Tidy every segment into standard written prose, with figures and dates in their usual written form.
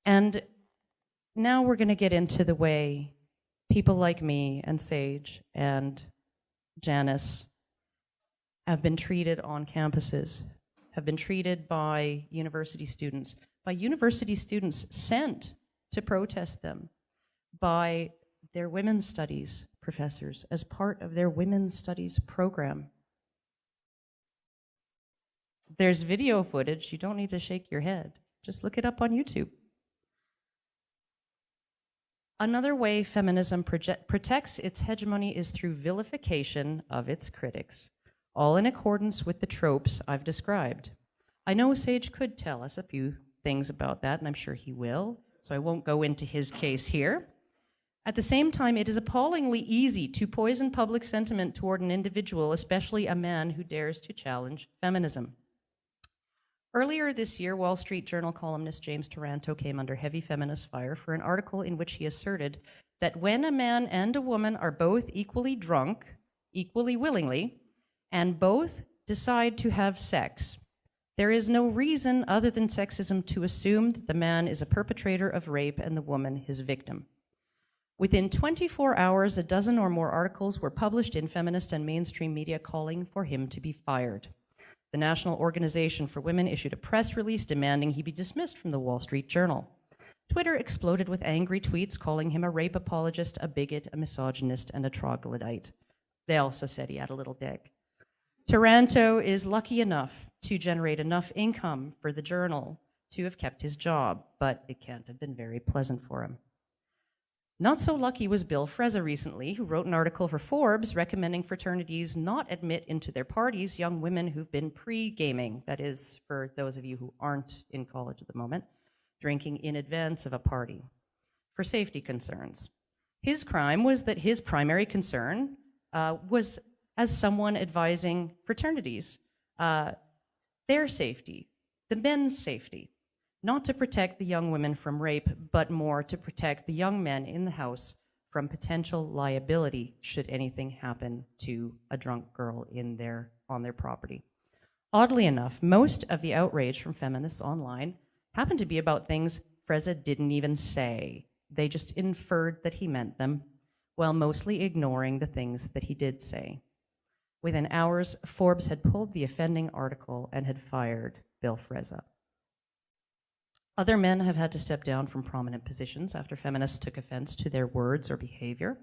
And now we're going to get into the way people like me and Sage and Janice have been treated on campuses, have been treated by university students sent to protest them by their women's studies professors as part of their women's studies program. There's video footage. You don't need to shake your head. Just look it up on YouTube. Another way feminism protects its hegemony is through vilification of its critics, all in accordance with the tropes I've described. I know Sage could tell us a few things about that, and I'm sure he will, so I won't go into his case here. At the same time, it is appallingly easy to poison public sentiment toward an individual, especially a man who dares to challenge feminism. Earlier this year, Wall Street Journal columnist James Taranto came under heavy feminist fire for an article in which he asserted that when a man and a woman are both equally drunk, equally willingly, and both decide to have sex, there is no reason other than sexism to assume that the man is a perpetrator of rape and the woman his victim. Within 24 hours, a dozen or more articles were published in feminist and mainstream media calling for him to be fired. The National Organization for Women issued a press release demanding he be dismissed from the Wall Street Journal. Twitter exploded with angry tweets calling him a rape apologist, a bigot, a misogynist, and a troglodyte. They also said he had a little dick. Taranto is lucky enough to generate enough income for the Journal to have kept his job, but it can't have been very pleasant for him. Not so lucky was Bill Frezza recently, who wrote an article for Forbes recommending fraternities not admit into their parties young women who've been pre-gaming, that is, for those of you who aren't in college at the moment, drinking in advance of a party, for safety concerns. His crime was that his primary concern was as someone advising fraternities, their safety, the men's safety. Not to protect the young women from rape, but more to protect the young men in the house from potential liability should anything happen to a drunk girl on their property. Oddly enough, most of the outrage from feminists online happened to be about things Frezza didn't even say. They just inferred that he meant them, while mostly ignoring the things that he did say. Within hours, Forbes had pulled the offending article and had fired Bill Frezza. Other men have had to step down from prominent positions after feminists took offense to their words or behavior.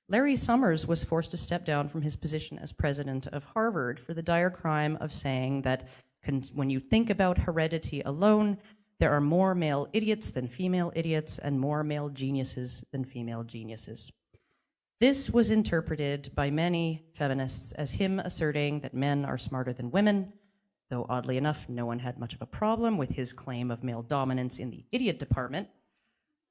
Larry Summers was forced to step down from his position as president of Harvard for the dire crime of saying that when you think about heredity alone, there are more male idiots than female idiots and more male geniuses than female geniuses. This was interpreted by many feminists as him asserting that men are smarter than women, though oddly enough, no one had much of a problem with his claim of male dominance in the idiot department.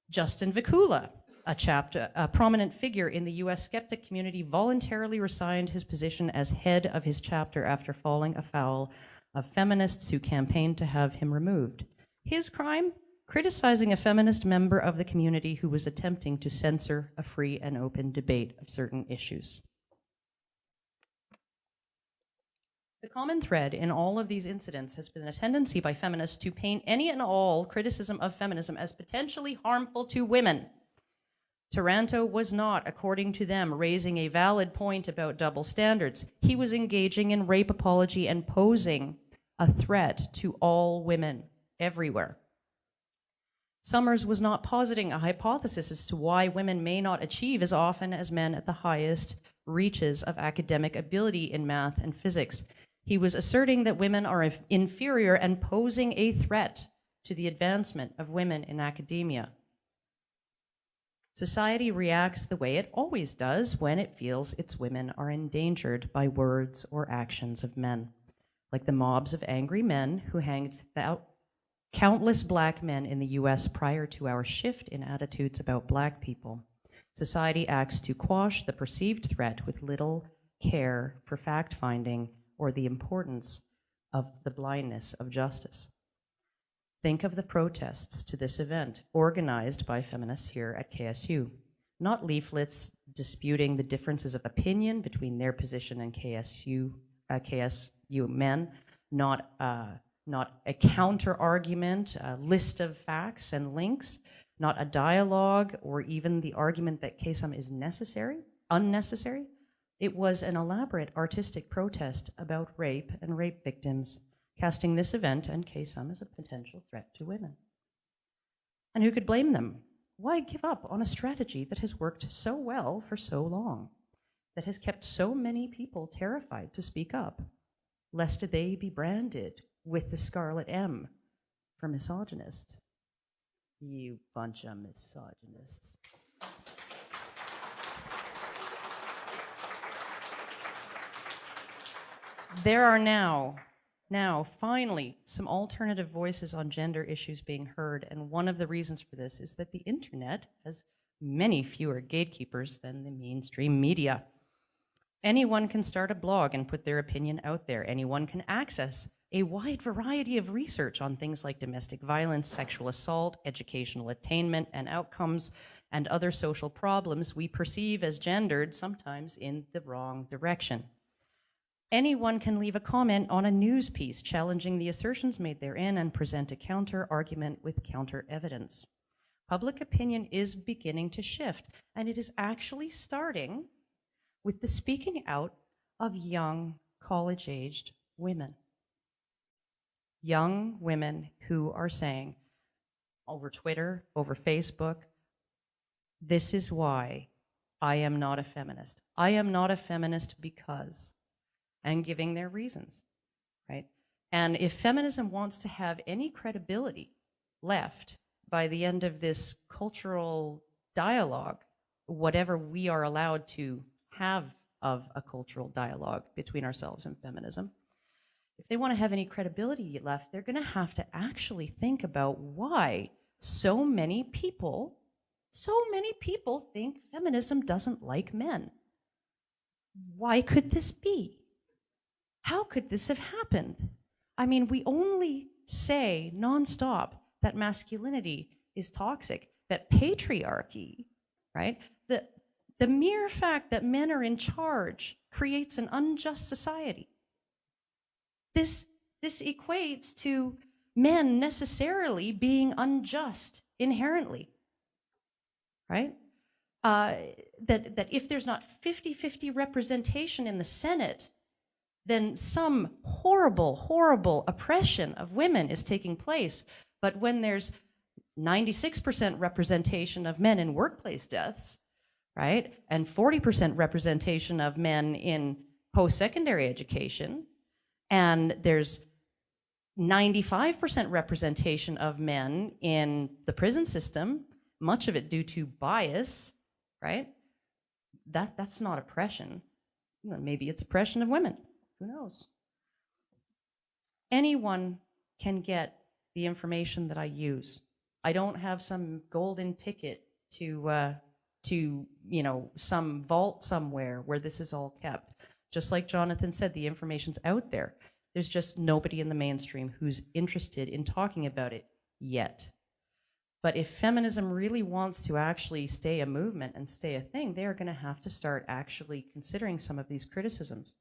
Justin Vikula, a prominent figure in the US skeptic community, voluntarily resigned his position as head of his chapter after falling afoul of feminists who campaigned to have him removed. His crime? Criticizing a feminist member of the community who was attempting to censor a free and open debate of certain issues. The common thread in all of these incidents has been a tendency by feminists to paint any and all criticism of feminism as potentially harmful to women. Taranto was not, according to them, raising a valid point about double standards. He was engaging in rape apology and posing a threat to all women everywhere. Summers was not positing a hypothesis as to why women may not achieve as often as men at the highest reaches of academic ability in math and physics. He was asserting that women are inferior and posing a threat to the advancement of women in academia. Society reacts the way it always does when it feels its women are endangered by words or actions of men, like the mobs of angry men who hanged countless black men in the US prior to our shift in attitudes about black people. Society acts to quash the perceived threat with little care for fact-finding or the importance of the blindness of justice. Think of the protests to this event organized by feminists here at KSU, not leaflets disputing the differences of opinion between their position and KSU men, not not a counter argument, a list of facts and links, not a dialogue or even the argument that Kasam is unnecessary. It was an elaborate artistic protest about rape and rape victims, casting this event and Kasam as a potential threat to women. And who could blame them? Why give up on a strategy that has worked so well for so long, that has kept so many people terrified to speak up, lest they be branded with the scarlet M for misogynist? You bunch of misogynists. There are now, finally, some alternative voices on gender issues being heard, and one of the reasons for this is that the internet has many fewer gatekeepers than the mainstream media. Anyone can start a blog and put their opinion out there. Anyone can access a wide variety of research on things like domestic violence, sexual assault, educational attainment and outcomes, and other social problems we perceive as gendered, sometimes in the wrong direction. Anyone can leave a comment on a news piece challenging the assertions made therein and present a counter argument with counter evidence. Public opinion is beginning to shift, and it is actually starting with the speaking out of young college-aged women. Young women who are saying over Twitter, over Facebook, this is why I am not a feminist. I am not a feminist because, and giving their reasons, right? And if feminism wants to have any credibility left by the end of this cultural dialogue, whatever we are allowed to have of a cultural dialogue between ourselves and feminism, if they want to have any credibility left, they're going to have to actually think about why so many people think feminism doesn't like men. Why could this be? How could this have happened? I mean, we only say nonstop that masculinity is toxic, that patriarchy, right? The mere fact that men are in charge creates an unjust society. This equates to men necessarily being unjust inherently, right? That if there's not 50-50 representation in the Senate, then some horrible, horrible oppression of women is taking place. But when there's 96% representation of men in workplace deaths, right, and 40% representation of men in post-secondary education, and there's 95% representation of men in the prison system, much of it due to bias, right? That's not oppression. Maybe it's oppression of women. Who knows? Anyone can get the information that I use. I don't have some golden ticket to some vault somewhere where this is all kept. Just like Jonathan said, the information's out there. There's just nobody in the mainstream who's interested in talking about it yet. But if feminism really wants to actually stay a movement and stay a thing, they are going to have to start actually considering some of these criticisms,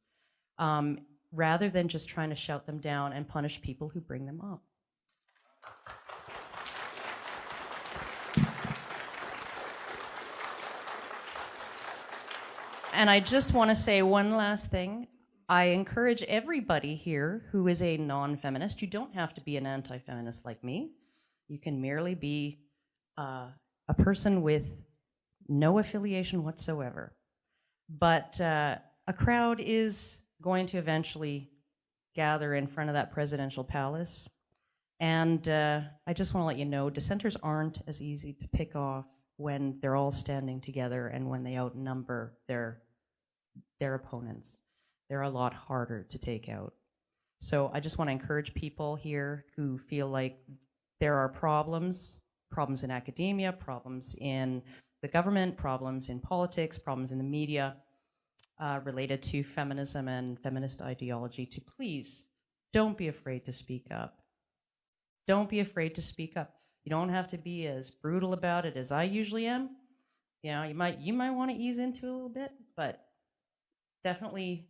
rather than just trying to shout them down and punish people who bring them up. And I just want to say one last thing. I encourage everybody here who is a non-feminist, you don't have to be an anti-feminist like me. You can merely be a person with no affiliation whatsoever. But a crowd is going to eventually gather in front of that presidential palace. And I just want to let you know, dissenters aren't as easy to pick off when they're all standing together and when they outnumber their opponents. They're a lot harder to take out. So I just want to encourage people here who feel like there are problems in academia, problems in the government, problems in politics, problems in the media related to feminism and feminist ideology, to please don't be afraid to speak up. Don't be afraid to speak up. You don't have to be as brutal about it as I usually am. You know, you might want to ease into it a little bit, but definitely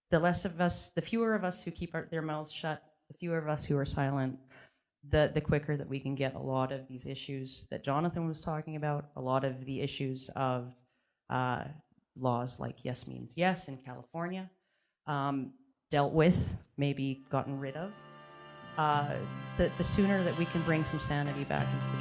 the fewer of us who keep their mouths shut, the fewer of us who are silent, the quicker that we can get a lot of these issues that Jonathan was talking about, a lot of the issues of laws like yes means yes in California, dealt with, maybe gotten rid of, the sooner that we can bring some sanity back into the